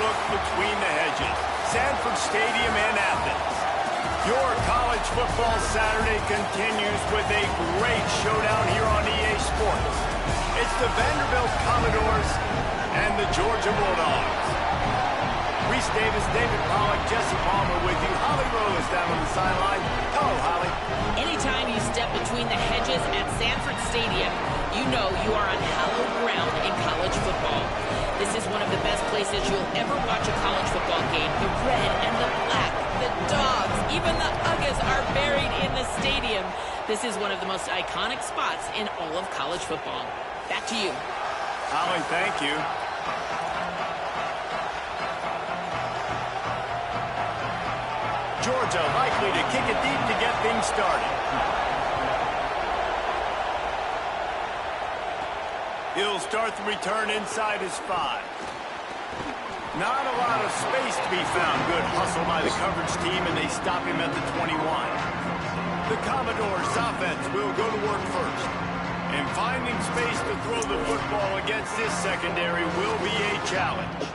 look between the hedges. Sanford Stadium in Athens. Your college football Saturday continues with a great showdown here on EA Sports. It's the Vanderbilt Commodores and the Georgia Bulldogs. Reese Davis, David Pollack, Jesse Palmer with you. Holly Rose down on the sideline. Hello, Holly. Anytime you step between the hedges at Sanford Stadium, you know you are on hallowed ground in college football. This is one of the best places you'll ever watch a college football game. The red and the black, the dogs, even the Uggas are buried in the stadium. This is one of the most iconic spots in all of college football. Back to you. Holly, thank you. Georgia likely to kick it deep to get things started. He'll start the return inside his 5. Not a lot of space to be found. Good hustle by the coverage team, and they stop him at the 21. The Commodores offense will go to work first. And finding space to throw the football against this secondary will be a challenge.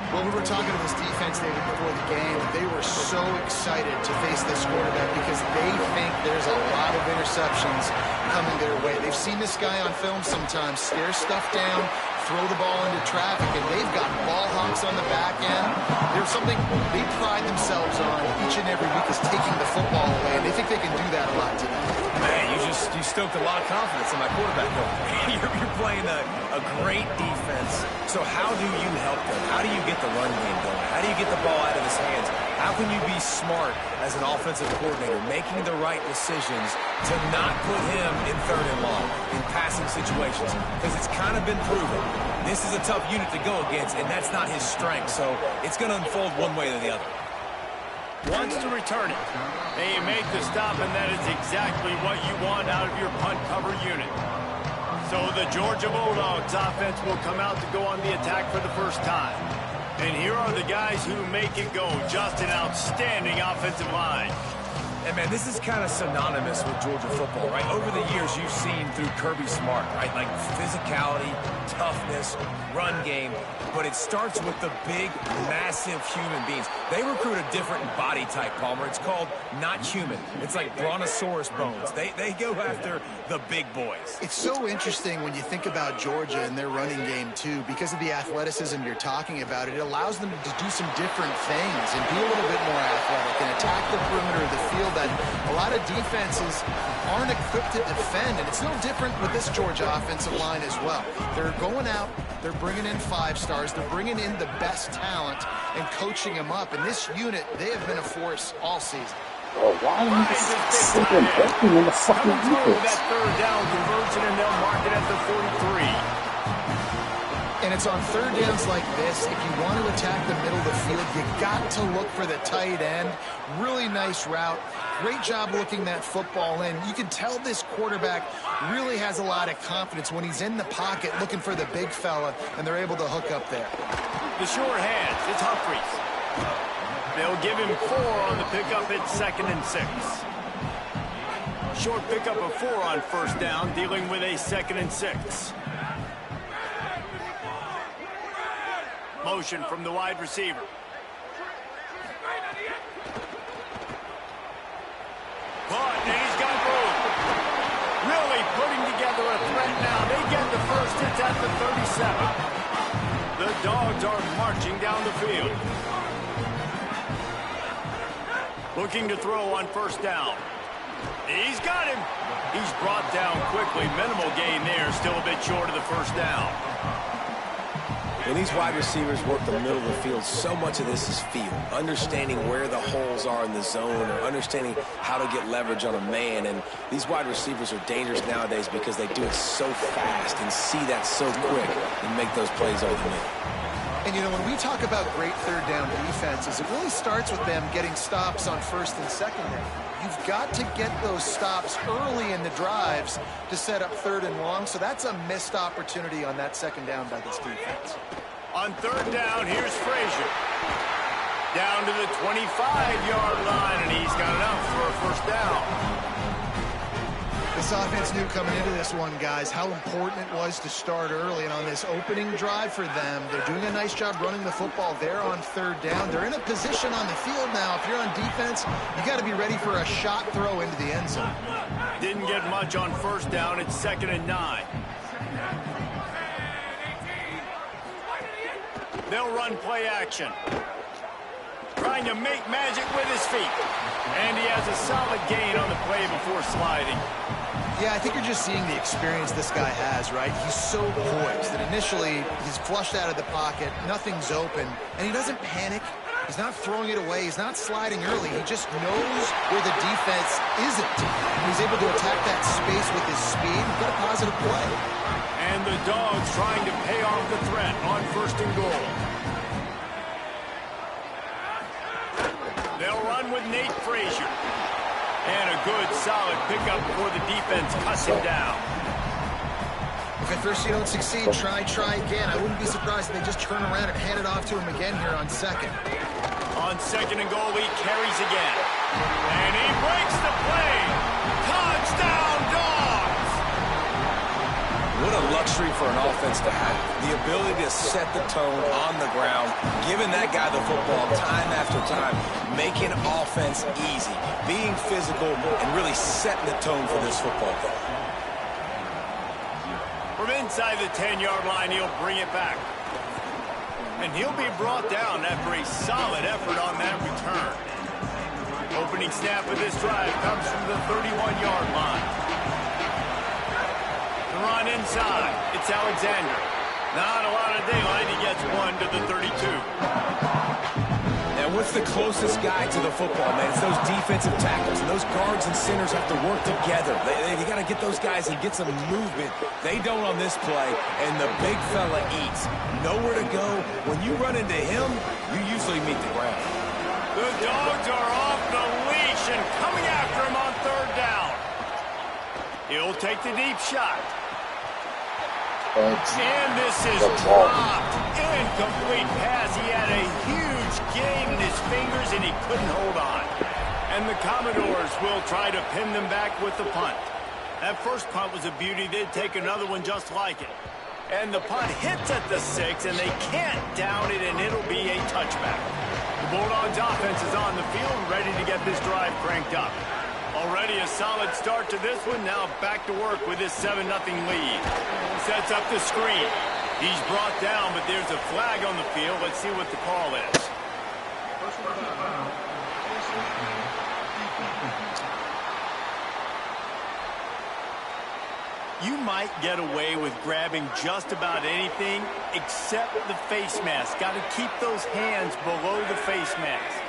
Well, we were talking to this defense, David, before the game. They were so excited to face this quarterback because they think there's a lot of interceptions coming their way. They've seen this guy on film sometimes stare stuff down, throw the ball into traffic, and they've got ball hawks on the back end. There's something they pride themselves on each and every week is taking the football away, and they think they can do that a lot today. Man, you stoked a lot of confidence in my quarterback. You're playing a great defense. So how do you help them? How do you get the run game going? How do you get the ball out of his hands? How can you be smart as an offensive coordinator, making the right decisions to not put him in 3rd and long in passing situations? Because it's kind of been proven. This is a tough unit to go against, and that's not his strength. So it's going to unfold one way or the other. Wants to return it. They make the stop, and that is exactly what you want out of your punt cover unit. So the Georgia Bulldogs offense will come out to go on the attack for the first time. And here are the guys who make it go. Just an outstanding offensive line. And, man, this is kind of synonymous with Georgia football, right? Over the years, you've seen through Kirby Smart, right? Like physicality, toughness, run game. But it starts with the big, massive human beings. They recruit a different body type, Palmer. It's called not human. It's like brontosaurus bones. They go after the big boys. It's so interesting when you think about Georgia and their running game, too. Because of the athleticism you're talking about, it allows them to do some different things and be a little bit more athletic and attack the perimeter of the field that a lot of defenses aren't equipped to defend. And it's no different with this Georgia offensive line as well. They're going out, they're bringing in 5 stars, they're bringing in the best talent and coaching them up. And this unit, they have been a force all season. Oh, why are you just simply breaking in the fucking defense? That 3rd down conversion, and they'll mark it at the 43. And it's on 3rd downs like this, if you want to attack the middle of the field, you got to look for the tight end. Really nice route. Great job looking that football in. You can tell this quarterback really has a lot of confidence when he's in the pocket looking for the big fella, and they're able to hook up there. The short hands, it's Humphries. They'll give him 4 on the pickup at 2nd and 6. Short pickup of 4 on 1st down, dealing with a 2nd and 6. Motion from the wide receiver. But he's got room. Really putting together a threat now. They get the first. It's at the 37. The Dogs are marching down the field. Looking to throw on 1st down. He's got him. He's brought down quickly. Minimal gain there. Still a bit short of the 1st down. When these wide receivers work the middle of the field, so much of this is feel. Understanding where the holes are in the zone or understanding how to get leverage on a man. And these wide receivers are dangerous nowadays because they do it so fast and see that so quick and make those plays over the middle. And, you know, when we talk about great 3rd down defenses, it really starts with them getting stops on 1st and 2nd down. You've got to get those stops early in the drives to set up 3rd and long, so that's a missed opportunity on that 2nd down by this defense. On 3rd down, here's Frazier. Down to the 25-yard line, and he's got enough for a 1st down. This this offense knew coming into this one, guys, how important it was to start early. And on this opening drive for them, they're doing a nice job running the football. They're on third down. They're in a position on the field now. If you're on defense, you got to be ready for a shot throw into the end zone. Didn't get much on first down. It's 2nd and 9. They'll run play action. Trying to make magic with his feet. And he has a solid gain on the play before sliding. Yeah, I think you're just seeing the experience this guy has, right? He's so poised that initially he's flushed out of the pocket, nothing's open, and he doesn't panic. He's not throwing it away. He's not sliding early. He just knows where the defense isn't. He's able to attack that space with his speed. Got a positive play. And the Dogs trying to pay off the threat on 1st and goal. They'll run with Nate Frazier. And a good, solid pickup before the defense cuts him down. If at first you don't succeed, try again. I wouldn't be surprised if they just turn around and hand it off to him again here on 2nd. On 2nd and goal, he carries again. And he breaks the play. Touchdown, Dogs! What a luxury for an offense to have. The ability to set the tone on the ground, giving that guy the football time after time, making offense easy, being physical, and really setting the tone for this football game. From inside the 10-yard line, he'll bring it back. And he'll be brought down after a solid effort on that return. Opening snap of this drive comes from the 31-yard line. The run inside. It's Alexander. Not a lot of daylight. He gets one to the 32. Now, what's the closest guy to the football, man? It's those defensive tackles, and those guards and centers have to work together. You got to get those guys and get some movement. They don't on this play, and the big fella eats. Nowhere to go. When you run into him, you usually meet the ground. The Dogs are off the leash and coming after him on 3rd down. He'll take the deep shot. And this is dropped. Incomplete pass. He had a huge gain in his fingers, and he couldn't hold on. And the Commodores will try to pin them back with the punt. That first punt was a beauty. They'd take another one just like it. And the punt hits at the 6, and they can't down it, and it'll be a touchback. The Bulldogs offense is on the field, ready to get this drive cranked up. Already a solid start to this one. Now back to work with this 7-0 lead. Sets up the screen. He's brought down, but there's a flag on the field. Let's see what the call is. You might get away with grabbing just about anything except the face mask. Got to keep those hands below the face mask.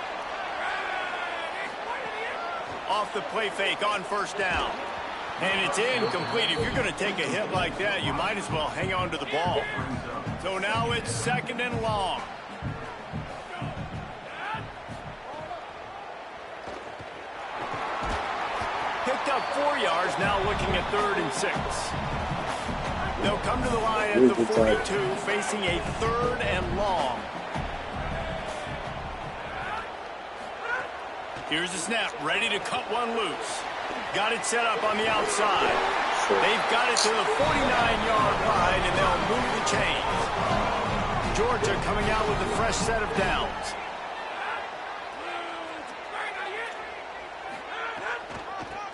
Off the play fake on 1st down. And it's incomplete. If you're going to take a hit like that, you might as well hang on to the ball. So now it's 2nd and long. Picked up 4 yards, now looking at 3rd and 6. They'll come to the line at the 42, facing a 3rd and long. Here's the snap, ready to cut one loose. Got it set up on the outside. They've got it to the 49-yard line, and they'll move the chains. Georgia coming out with a fresh set of downs.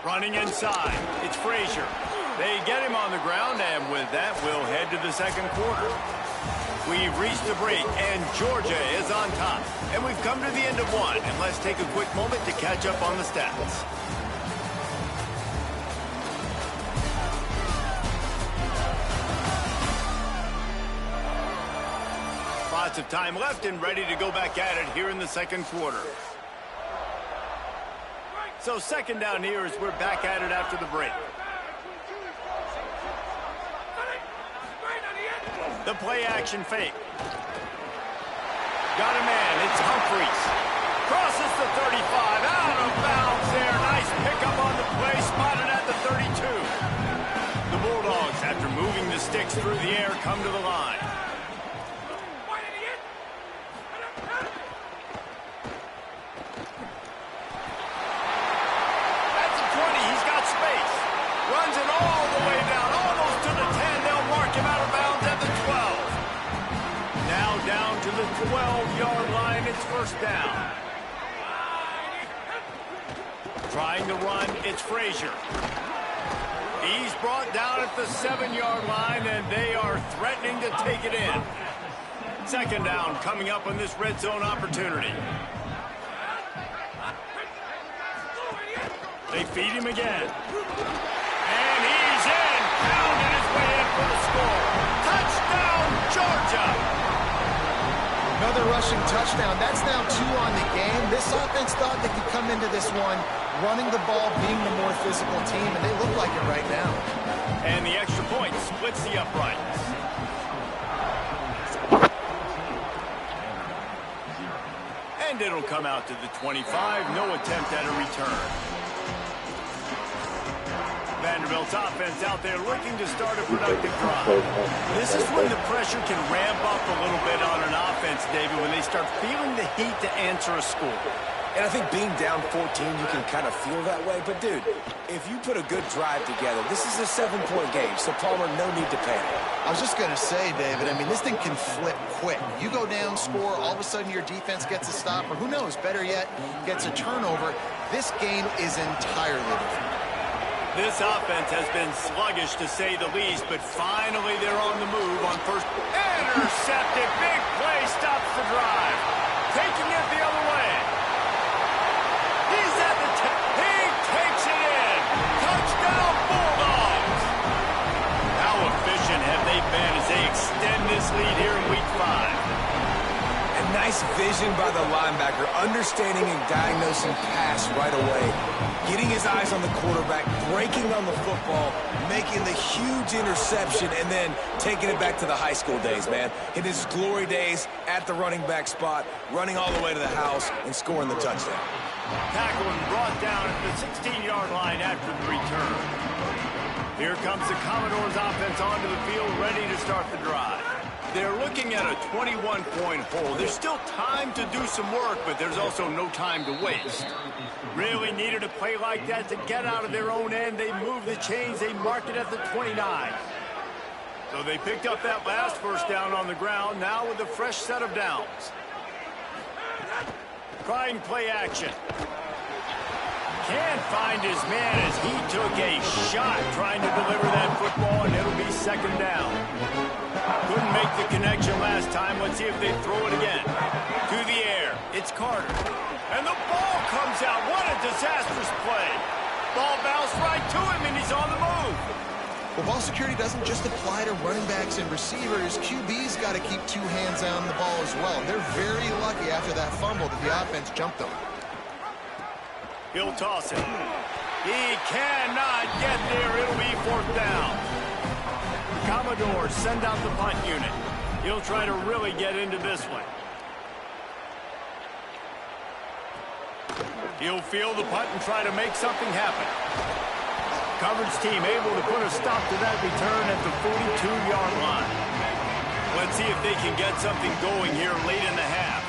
Running inside, it's Frazier. They get him on the ground, and with that, we'll head to the 2nd quarter. We've reached the break, and Georgia is on top. And we've come to the end of one, and let's take a quick moment to catch up on the stats. Lots of time left and ready to go back at it here in the 2nd quarter. So 2nd down here as we're back at it after the break. The play action fake. Got a man, it's Humphreys. Crosses the 35, out of bounds there. Nice pickup on the play, spotted at the 32. The Bulldogs, after moving the sticks through the air, come to the line. That's a 20, he's got space. Runs it 12-yard line. It's first down. Trying to run, it's Frazier. He's brought down at the 7-yard line, and they are threatening to take it in. Second down coming up on this red zone opportunity. They feed him again. And he's in, pounding his way in for the score. Touchdown, Georgia! Another rushing touchdown. That's now 2 on the game. This offense thought they could come into this one running the ball, being the more physical team, and they look like it right now. And the extra point splits the uprights. And it'll come out to the 25. No attempt at a return. Vanderbilt's offense out there looking to start a productive drive. This is when the pressure can ramp up a little bit on an offense, David, when they start feeling the heat to answer a score. And I think being down 14, you can kind of feel that way. But, dude, if you put a good drive together, this is a 7-point game, so Palmer, no need to panic. I was just going to say, David, I mean, this thing can flip quick. You go down, score, all of a sudden your defense gets a stop, or who knows, better yet, gets a turnover. This game is entirely different. This offense has been sluggish, to say the least, but finally they're on the move on first. Intercepted. Big play stops the drive. Taking it the other way. He's at the he takes it in. Touchdown, Bulldogs. How efficient have they been as they extend this lead here in Week 5? And nice vision by the linebacker, understanding and diagnosing pass right away. Getting his eyes on the quarterback, breaking on the football, making the huge interception, and then taking it back to the high school days, man. In his glory days at the running back spot, running all the way to the house and scoring the touchdown. Tackle and brought down at the 16-yard line after the return. Here comes the Commodores offense onto the field, ready to start the drive. They're looking at a 21-point hole. There's still time to do some work, but there's also no time to waste. Really needed a play like that to get out of their own end. They move the chains. They mark it at the 29. So they picked up that last first down on the ground, now with a fresh set of downs. Trying play action. Can't find his man as he took a shot trying to deliver that football, and it'll be second down. Couldn't make the connection last time. Let's see if they throw it again. To the air. It's Carter. And the ball comes out. What a disastrous play. Ball bounced right to him, and he's on the move. Well, ball security doesn't just apply to running backs and receivers. QB's got to keep 2 hands on the ball as well. They're very lucky after that fumble that the offense jumped them. He'll toss it. He cannot get there. It'll be fourth down. The Commodores send out the punt unit. He'll try to really get into this one. He'll field the punt and try to make something happen. Coverage team able to put a stop to that return at the 42-yard line. Let's see if they can get something going here late in the half.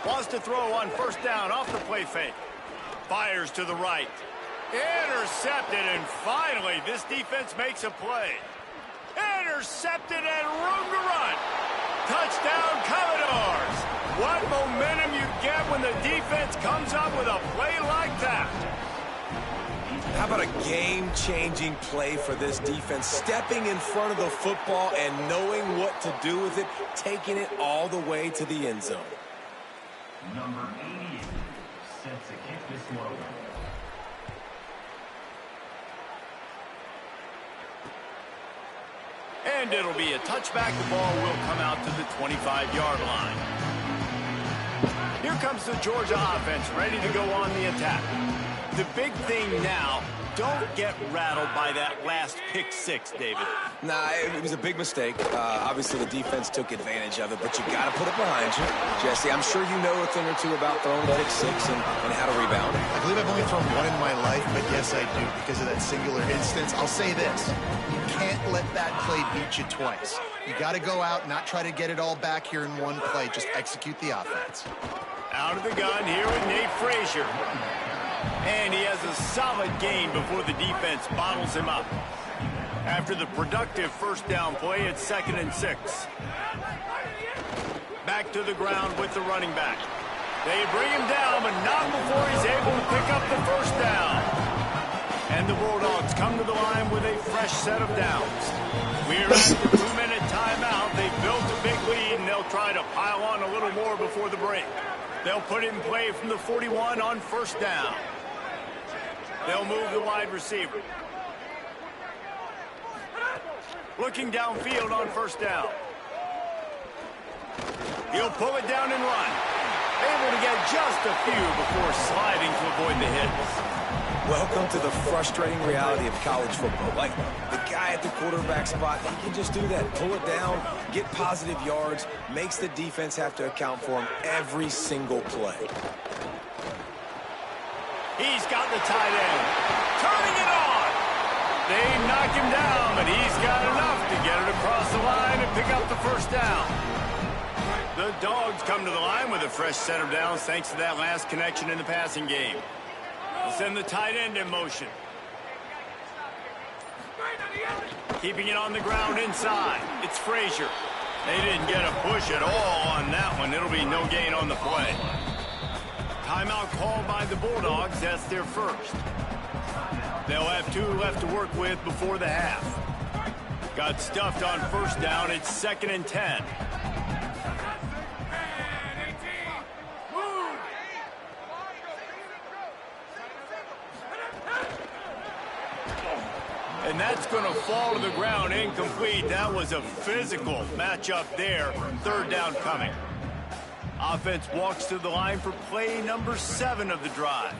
Wants to throw on first down off the play fake. Fires to the right. Intercepted, and finally this defense makes a play. Intercepted and room to run. Touchdown, Commodores. What momentum you get when the defense comes up with a play like that. How about a game-changing play for this defense? Stepping in front of the football and knowing what to do with it, taking it all the way to the end zone. Number 88 sets a kick this one. And it'll be a touchback. The ball will come out to the 25-yard line. Here comes the Georgia offense ready to go on the attack. The big thing now, don't get rattled by that last pick six, David. Nah, it was a big mistake. Obviously, the defense took advantage of it, but you got to put it behind you. Jesse, I'm sure you know a thing or two about throwing a pick six and how to rebound. I believe I've only thrown one in my life, but yes, I do, because of that singular instance. I'll say this. You can't let that play beat you twice. You got to go out, not try to get it all back here in one play. Just execute the offense. Out of the gun here with Nate Frazier. And he has a solid gain before the defense bottles him up. After the productive first down play, it's 2nd and 6. Back to the ground with the running back. They bring him down, but not before he's able to pick up the first down. And the Bulldogs come to the line with a fresh set of downs. We're at the 2-minute timeout. They've built a big lead, and they'll try to pile on a little more before the break. They'll put it in play from the 41 on first down. They'll move the wide receiver. Looking downfield on first down. He'll pull it down and run. Able to get just a few before sliding to avoid the hits. Welcome to the frustrating reality of college football. Like, the guy at the quarterback spot, he can just do that. Pull it down, get positive yards, makes the defense have to account for him every single play. He's got the tight end. Turning it on. They knock him down, but he's got enough to get it across the line and pick up the first down. The Dogs come to the line with a fresh set of downs thanks to that last connection in the passing game. They'll send the tight end in motion. Keeping it on the ground inside. It's Frazier. They didn't get a push at all on that one. It'll be no gain on the play. Timeout called by the Bulldogs. That's their first. They'll have 2 left to work with before the half. Got stuffed on first down. It's 2nd and 10. And that's going to fall to the ground incomplete. That was a physical matchup there. 3rd down coming. Offense walks to the line for play number 7 of the drive.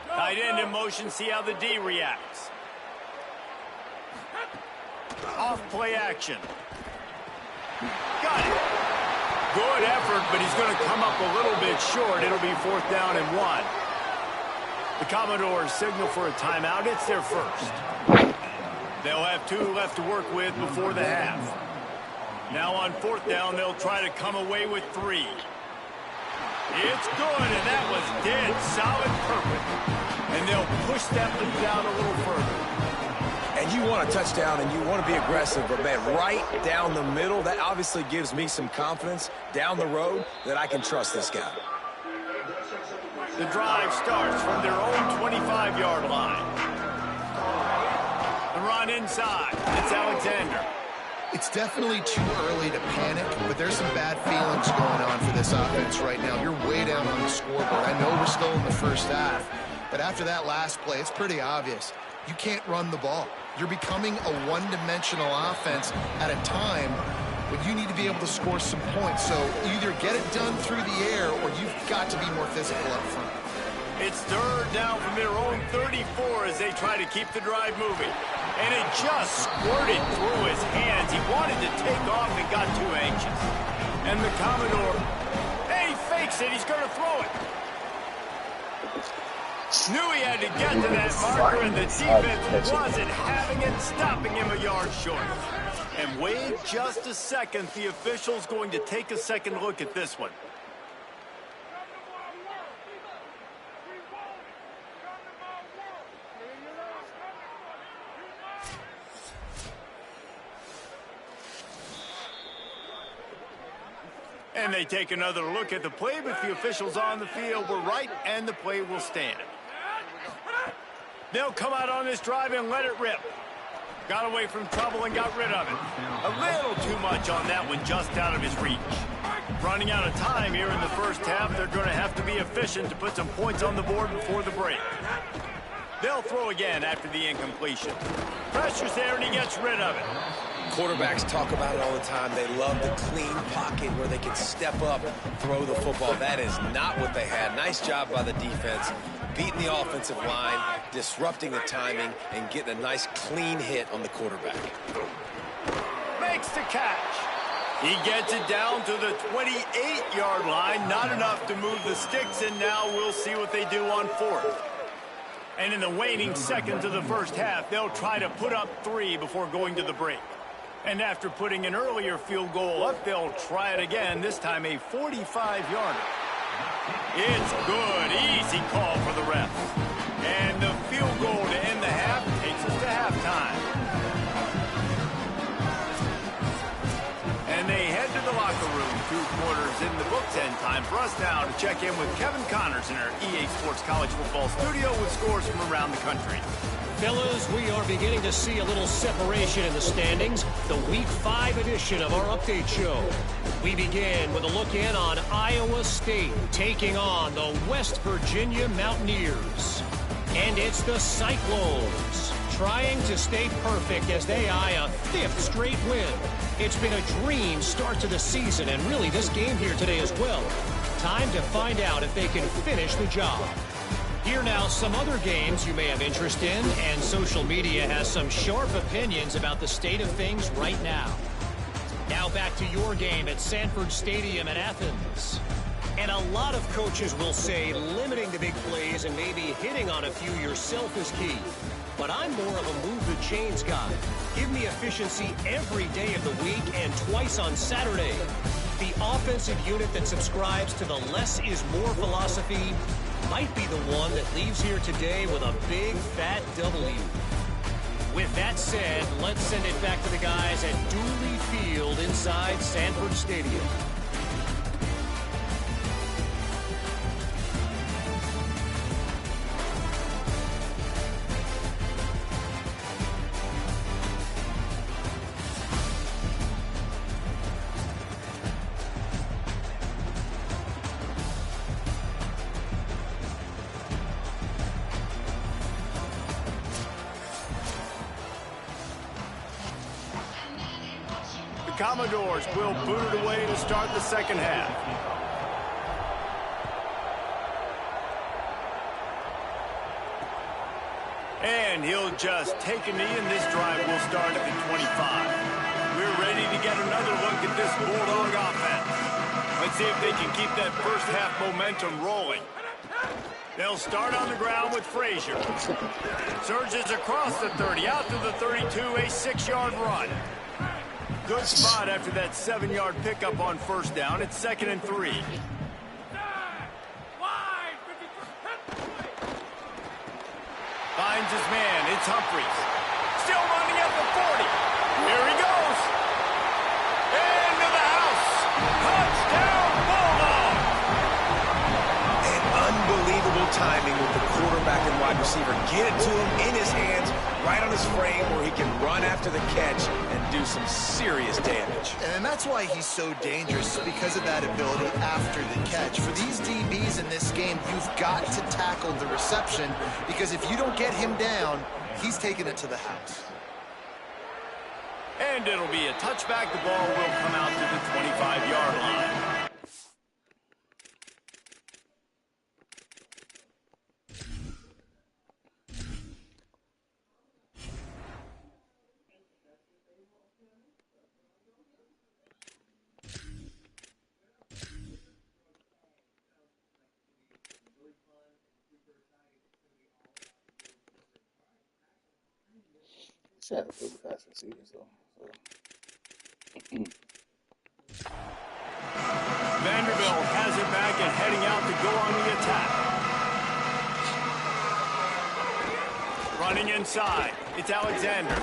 Tight end in motion, see how the D reacts. Off play action. Got it. Good effort, but he's going to come up a little bit short. It'll be 4th down and 1. The Commodores signal for a timeout. It's their first. They'll have 2 left to work with before the half. Now on 4th down, they'll try to come away with 3. It's good, and that was dead solid perfect. And they'll push that lead out a little further. And you want a touchdown, and you want to be aggressive, but, man, right down the middle, that obviously gives me some confidence down the road that I can trust this guy. The drive starts from their own 25-yard line. The run inside. It's Alexander. It's definitely too early to panic, but there's some bad feelings going on for this offense right now. You're way down on the scoreboard. I know we're still in the first half, but after that last play, it's pretty obvious. You can't run the ball. You're becoming a one-dimensional offense at a time when you need to be able to score some points. So either get it done through the air or you've got to be more physical up front. It's 3rd down from their own 34 as they try to keep the drive moving. And it just squirted through his hands. He wanted to take off and got too anxious. And the Commodore, hey, he fakes it. He's going to throw it. Knew he had to get to that marker, and the defense wasn't having it, stopping him a yard short. And wait just a second. The official's going to take a second look at this one. And they take another look at the play, but the officials on the field were right, and the play will stand. They'll come out on this drive and let it rip. Got away from trouble and got rid of it. A little too much on that one, just out of his reach. Running out of time here in the first half, they're going to have to be efficient to put some points on the board before the break. They'll throw again after the incompletion. Pressure's there, and he gets rid of it. Quarterbacks talk about it all the time. They love the clean pocket where they can step up, throw the football. That is not what they had. Nice job by the defense, beating the offensive line, disrupting the timing, and getting a nice clean hit on the quarterback. Makes the catch. He gets it down to the 28-yard line. Not enough to move the sticks, and now we'll see what they do on 4th. And in the waning seconds of the first half, they'll try to put up 3 before going to the break. And after putting an earlier field goal up, they'll try it again, this time a 45-yarder. It's good. Easy call for the refs. And the field goal to end the half takes us to halftime. It's end time for us now to check in with Kevin Connors in our EA Sports College Football studio with scores from around the country. Fellas, we are beginning to see a little separation in the standings. The Week 5 edition of our update show. We begin with a look in on Iowa State taking on the West Virginia Mountaineers. And it's the Cyclones trying to stay perfect as they eye a 5th straight win. It's been a dream start to the season, and really this game here today as well. Time to find out if they can finish the job. Here now, some other games you may have interest in, and social media has some sharp opinions about the state of things right now. Now back to your game at Sanford Stadium in Athens. And a lot of coaches will say limiting the big plays and maybe hitting on a few yourself is key. But I'm more of a move the chains guy. Give me efficiency every day of the week and twice on Saturday. The offensive unit that subscribes to the less is more philosophy might be the one that leaves here today with a big fat W. With that said, let's send it back to the guys at Dooley Field inside Sanford Stadium. Commodores will boot it away to start the second half. And he'll just take a knee, and this drive will start at the 25. We're ready to get another look at this Bulldog offense. Let's see if they can keep that first half momentum rolling. They'll start on the ground with Frazier. Surges across the 30, out to the 32, a 6-yard run. Good spot after that 7-yard pickup on first down. It's 2nd and 3. Finds his man. It's Humphries. Still running at the 40. Here he goes. Into the house. Touchdown, Bulldog. And unbelievable timing with the quarterback and wide receiver. Get it to him in his hands, right on his frame where he can run after the catch and do some serious damage. And that's why he's so dangerous, because of that ability after the catch. For these DBs in this game, you've got to tackle the reception, because if you don't get him down, he's taking it to the house. And it'll be a touchback. The ball will come out to the 25-yard line. Had a pretty fast receiver, so. Vanderbilt has it back and heading out to go on the attack. Running inside, it's Alexander.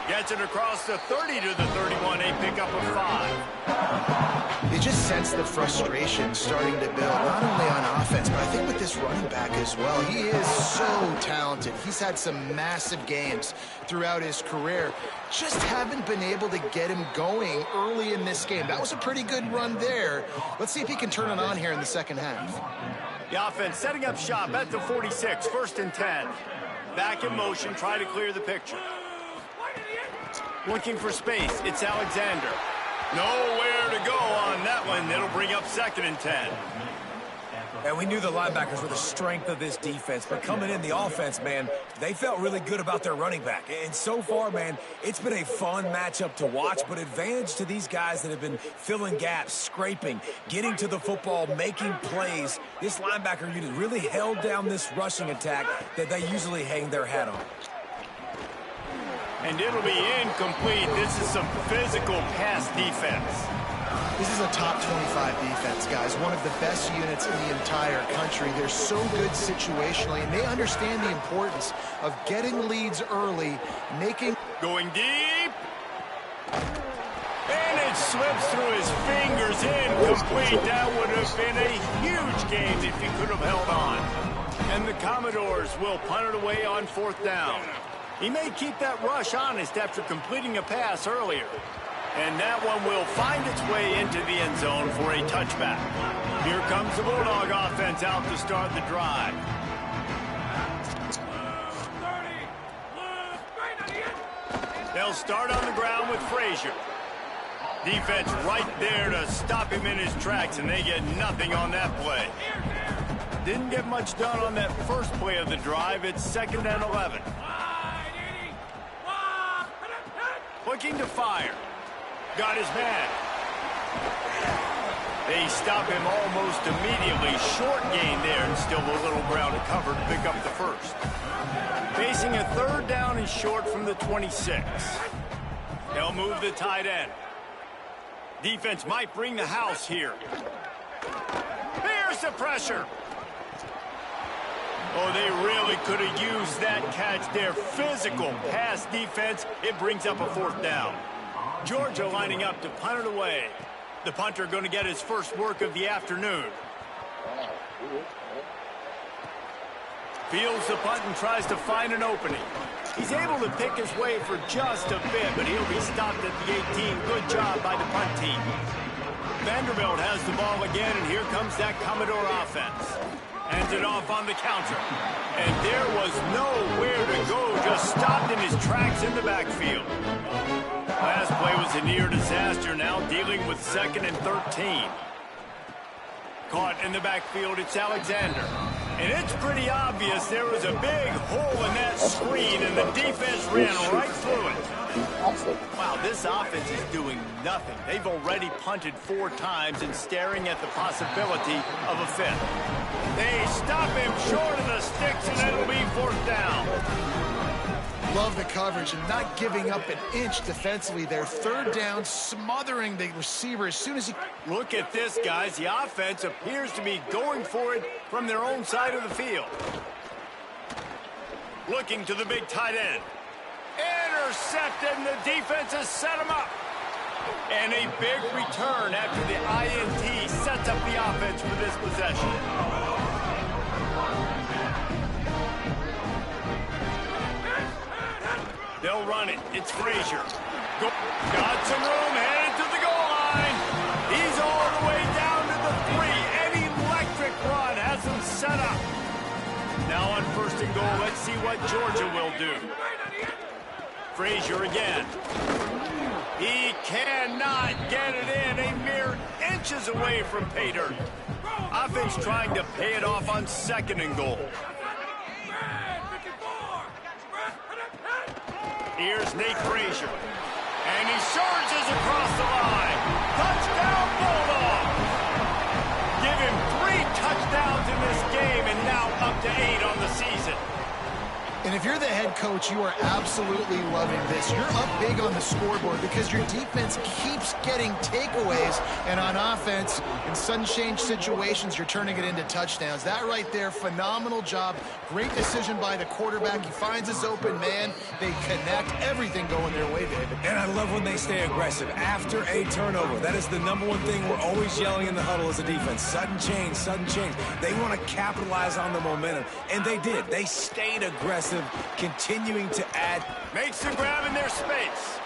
Gets it across the 30 to the 31, a pickup of 5. You just sense the frustration starting to build, not only on offense, but I think with this running back as well. He is so talented. He's had some massive games throughout his career. Just haven't been able to get him going early in this game. That was a pretty good run there. Let's see if he can turn it on here in the second half. The offense setting up shop at the 46, 1st and 10. Back in motion, try to clear the picture. Looking for space, it's Alexander. Nowhere to go on that one. It'll bring up 2nd and 10. And we knew the linebackers were the strength of this defense, but coming in the offense, man, they felt really good about their running back. And so far, man, it's been a fun matchup to watch, but advantage to these guys that have been filling gaps, scraping, getting to the football, making plays. This linebacker unit really held down this rushing attack that they usually hang their hat on. And it'll be incomplete. This is some physical pass defense. This is a top 25 defense, guys. One of the best units in the entire country. They're so good situationally, and they understand the importance of getting leads early, making... Going deep. And it slips through his fingers, incomplete. That would have been a huge game if he could have held on. And the Commodores will punt it away on 4th down. He may keep that rush honest after completing a pass earlier. And that one will find its way into the end zone for a touchback. Here comes the Bulldog offense out to start the drive. They'll start on the ground with Frazier. Defense right there to stop him in his tracks, and they get nothing on that play. Didn't get much done on that first play of the drive. It's 2nd and 11. Looking to fire. Got his man. They stop him almost immediately. Short gain there, and still a little ground to cover to pick up the first. Facing a 3rd down and short from the 26. They'll move the tight end. Defense might bring the house here. Here's the pressure. Oh, they really could have used that catch there. Physical pass defense. It brings up a 4th down. Georgia lining up to punt it away. The punter going to get his first work of the afternoon. Fields the punt and tries to find an opening. He's able to pick his way for just a bit, but he'll be stopped at the 18. Good job by the punt team. Vanderbilt has the ball again, and here comes that Commodore offense. Hands it off on the counter. And there was nowhere to go, just stopped in his tracks in the backfield. Last play was a near disaster, now dealing with 2nd and 13. Caught in the backfield, it's Alexander. And it's pretty obvious there was a big hole in that screen, and the defense ran right through it. Wow, this offense is doing nothing. They've already punted 4 times and staring at the possibility of a 5th. They stop him short of the sticks, and it'll be 4th down. Love the coverage and not giving up an inch defensively there. 3rd down, smothering the receiver as soon as he... Look at this, guys. The offense appears to be going for it from their own side of the field. Looking to the big tight end. Intercepted, and the defense has set him up. And a big return after the INT sets up the offense for this possession. They'll run it. It's Frazier. Got some room, headed to the goal line. He's all the way down to the 3. An electric run has him set up. Now on 1st and goal, let's see what Georgia will do. Frazier again. He cannot get it in. A mere inches away from pay dirt. Offense trying to pay it off on 2nd and goal. Here's Nate Frazier. And he surges across the line. Touchdown, Bulldog! Give him 3 touchdowns in this game, and now up to 8 on the season. And if you're the head coach, you are absolutely loving this. You're up big on the scoreboard because your defense keeps getting takeaways, and on offense, in sudden change situations, you're turning it into touchdowns. That right there, phenomenal job. Great decision by the quarterback. He finds his open man. They connect. Everything going their way, David. And I love when they stay aggressive after a turnover. That is the #1 thing we're always yelling in the huddle as a defense. Sudden change, sudden change. They want to capitalize on the momentum, and they did. They stayed aggressive, continuing to add. Makes the grab in their space.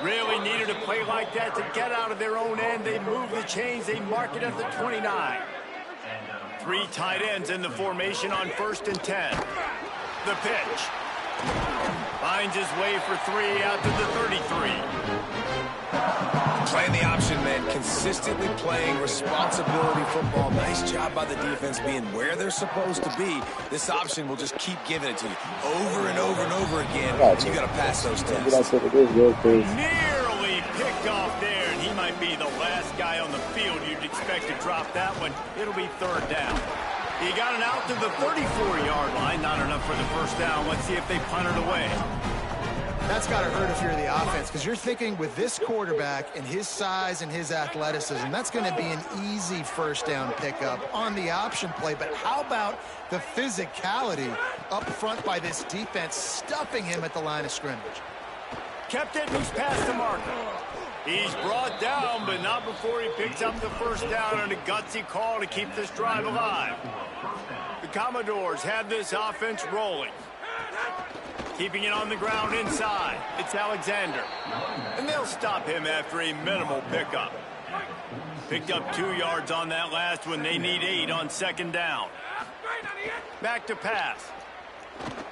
Really needed a play like that to get out of their own end. They move the chains. They mark it at the 29. 3 tight ends in the formation on 1st and 10. The pitch. Finds his way for 3 out to the 33. Playing the option, man. Consistently playing responsibility football. Nice job by the defense being where they're supposed to be. This option will just keep giving it to you over and over and over again. You got to pass those tests. Nearly picked off there, and he might be the last guy on the field you'd expect to drop that one. It'll be 3rd down. He got it out to the 34-yard line. Not enough for the 1st down. Let's see if they punt it away. That's got to hurt if you're the offense, because you're thinking with this quarterback and his size and his athleticism, that's going to be an easy 1st down pickup on the option play. But how about the physicality up front by this defense, stuffing him at the line of scrimmage? Kept it, and he's past the marker. He's brought down, but not before he picks up the first down on a gutsy call to keep this drive alive. The Commodores have this offense rolling. Keeping it on the ground inside. It's Alexander. And they'll stop him after a minimal pickup. Picked up 2 yards on that last one. They need 8 on second down. Back to pass.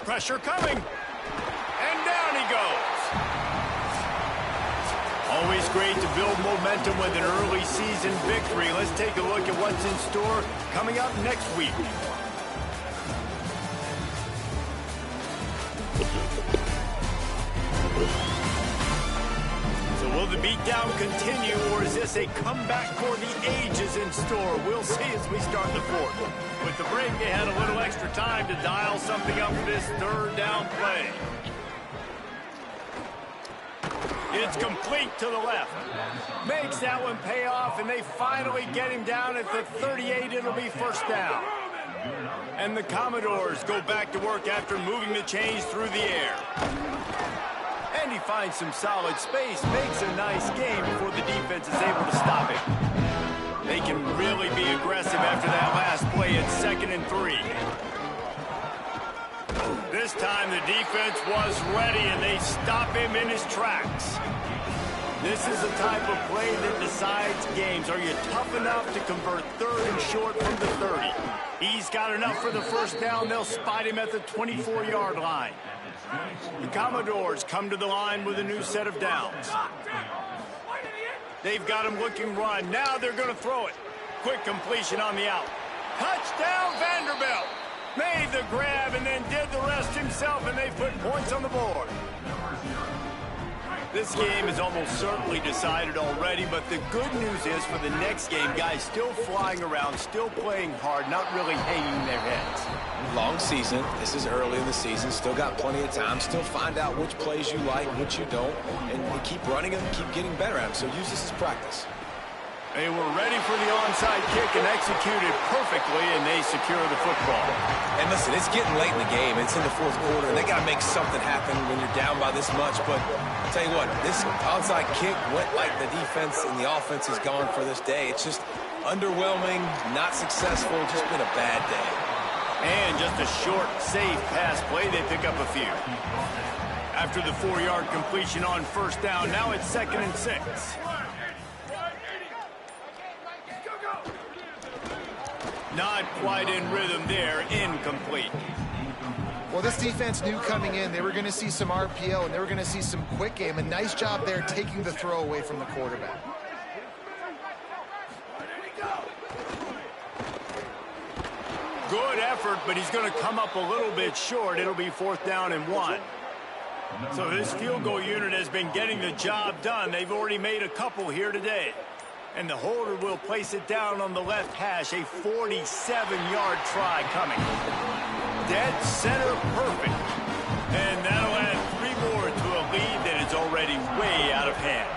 Pressure coming. And down he goes. Always great to build momentum with an early season victory. Let's take a look at what's in store coming up next week. So will the beatdown continue, or is this a comeback for the ages in store? We'll see as we start the fourth. With the break, they had a little extra time to dial something up for this third down play. It's complete to the left. Makes that one pay off, and they finally get him down at the 38. It'll be first down. And the Commodores go back to work after moving the chains through the air. And he finds some solid space, makes a nice game before the defense is able to stop him. They can really be aggressive after that last play at 2nd and 3. This time the defense was ready, and they stop him in his tracks. This is the type of play that decides games. Are you tough enough to convert 3rd and short from the 30? He's got enough for the first down. They'll spot him at the 24-yard line. The Commodores come to the line with a new set of downs. They've got him looking run. Now they're going to throw it. Quick completion on the out. Touchdown, Vanderbilt. Made the grab and then did the rest himself, and they put points on the board. This game is almost certainly decided already, but the good news is for the next game, guys still flying around, still playing hard, not really hanging their heads. Long season. This is early in the season. Still got plenty of time. Still find out which plays you like, which you don't, and keep running them, keep getting better at them. So use this as practice. They were ready for the onside kick and executed perfectly, and they secure the football. And listen, it's getting late in the game. It's in the 4th quarter, and they got to make something happen when you're down by this much. But I'll tell you what, this onside kick went like the defense and the offense is gone for this day. It's just underwhelming, not successful, just been a bad day. And just a short, safe pass play, they pick up a few. After the 4-yard completion on first down, now it's 2nd and 6. Not quite in rhythm there, incomplete. Well, this defense knew coming in they were going to see some RPO and they were going to see some quick game. A nice job there taking the throw away from the quarterback. Good effort, but he's going to come up a little bit short. It'll be 4th down and 1. So this field goal unit has been getting the job done. They've already made a couple here today. And the holder will place it down on the left hash. A 47-yard try coming. Dead center perfect. And that'll add 3 more to a lead that is already way out of hand.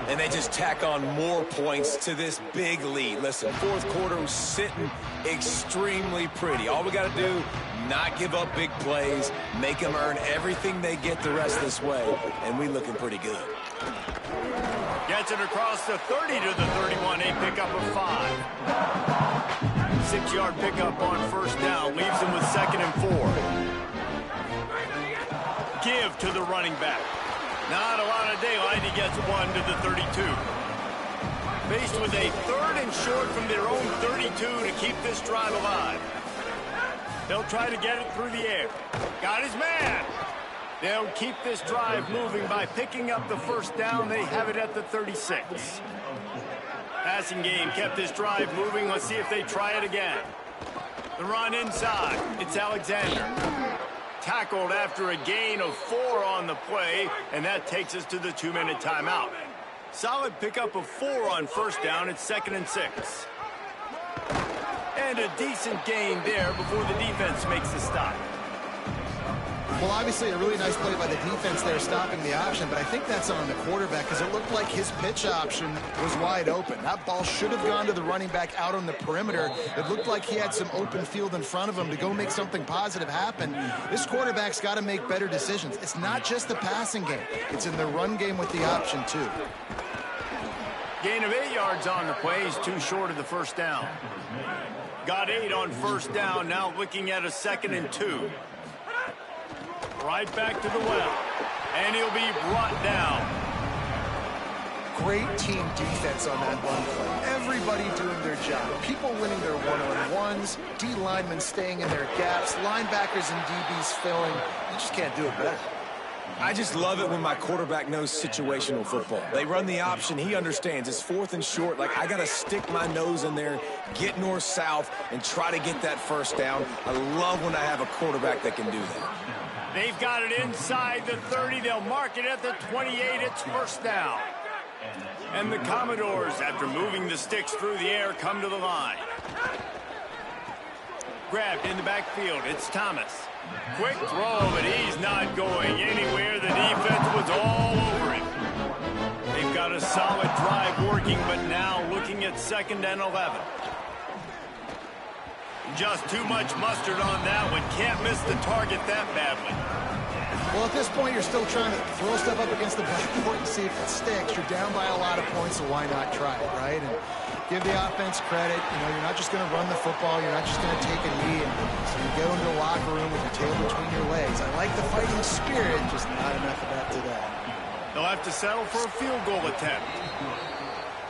And they just tack on more points to this big lead. Listen, 4th quarter was sitting extremely pretty. All we got to do, not give up big plays, make them earn everything they get the rest this way, and we looking pretty good. Gets it across the 30 to the 31. A pickup of 5. 6-yard pickup on first down. Leaves him with 2nd and 4. Give to the running back. Not a lot of daylight. He gets 1 to the 32. Faced with a 3rd and short from their own 32 to keep this drive alive. They'll try to get it through the air. Got his man. They'll keep this drive moving by picking up the first down. They have it at the 36. Passing game kept this drive moving. Let's see if they try it again. The run inside. It's Alexander. Tackled after a gain of 4 on the play, and that takes us to the 2-minute timeout. Solid pickup of 4 on first down. It's 2nd and 6. And a decent gain there before the defense makes the stop. Well, obviously a really nice play by the defense there stopping the option, but I think that's on the quarterback because it looked like his pitch option was wide open. That ball should have gone to the running back out on the perimeter. It looked like he had some open field in front of him to go make something positive happen. This quarterback's got to make better decisions. It's not just the passing game. It's in the run game with the option, too. Gain of 8 yards on the play. He's too short of the first down. Got 8 on first down. Now looking at a 2nd and 2. Right back to the well. And he'll be brought down. Great team defense on that run play. Everybody doing their job. People winning their one-on-ones. D linemen staying in their gaps. Linebackers and DBs filling. You just can't do it better. I just love it when my quarterback knows situational football. They run the option. He understands. It's 4th and short. Like, I got to stick my nose in there, get north-south, and try to get that first down. I love when I have a quarterback that can do that. They've got it inside the 30. They'll mark it at the 28. It's first down. And the Commodores, after moving the sticks through the air, come to the line. Grabbed in the backfield. It's Thomas. Quick throw, but he's not going anywhere. The defense was all over him. They've got a solid drive working, but now looking at 2nd and 11. Just too much mustard on that one. Can't miss the target that badly. Well, at this point, you're still trying to throw stuff up against the backboard and see if it sticks. You're down by a lot of points, so why not try it, right? And give the offense credit. You know, you're not just going to run the football. You're not just going to take a knee and so you go into the locker room with your tail between your legs. I like the fighting spirit, just not enough of that today. They'll have to settle for a field goal attempt.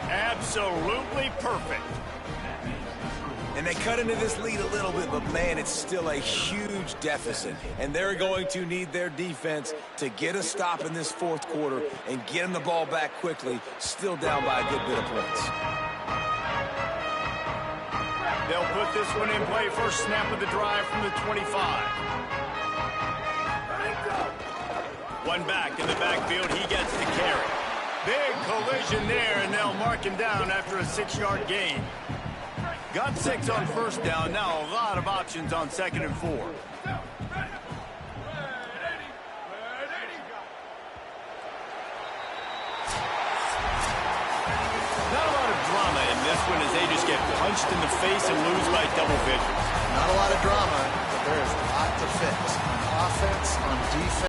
Absolutely perfect. And they cut into this lead a little bit, but, man, it's still a huge deficit. And they're going to need their defense to get a stop in this 4th quarter and get them the ball back quickly, still down by a good bit of points. They'll put this one in play. First snap of the drive from the 25. One back in the backfield. He gets the carry. Big collision there, and they'll mark him down after a 6-yard gain. Got 6 on first down. Now a lot of options on 2nd and 4. Not a lot of drama in this one as they just get punched in the face and lose by double digits. Not a lot of drama, but there is a lot to fix on offense, on defense.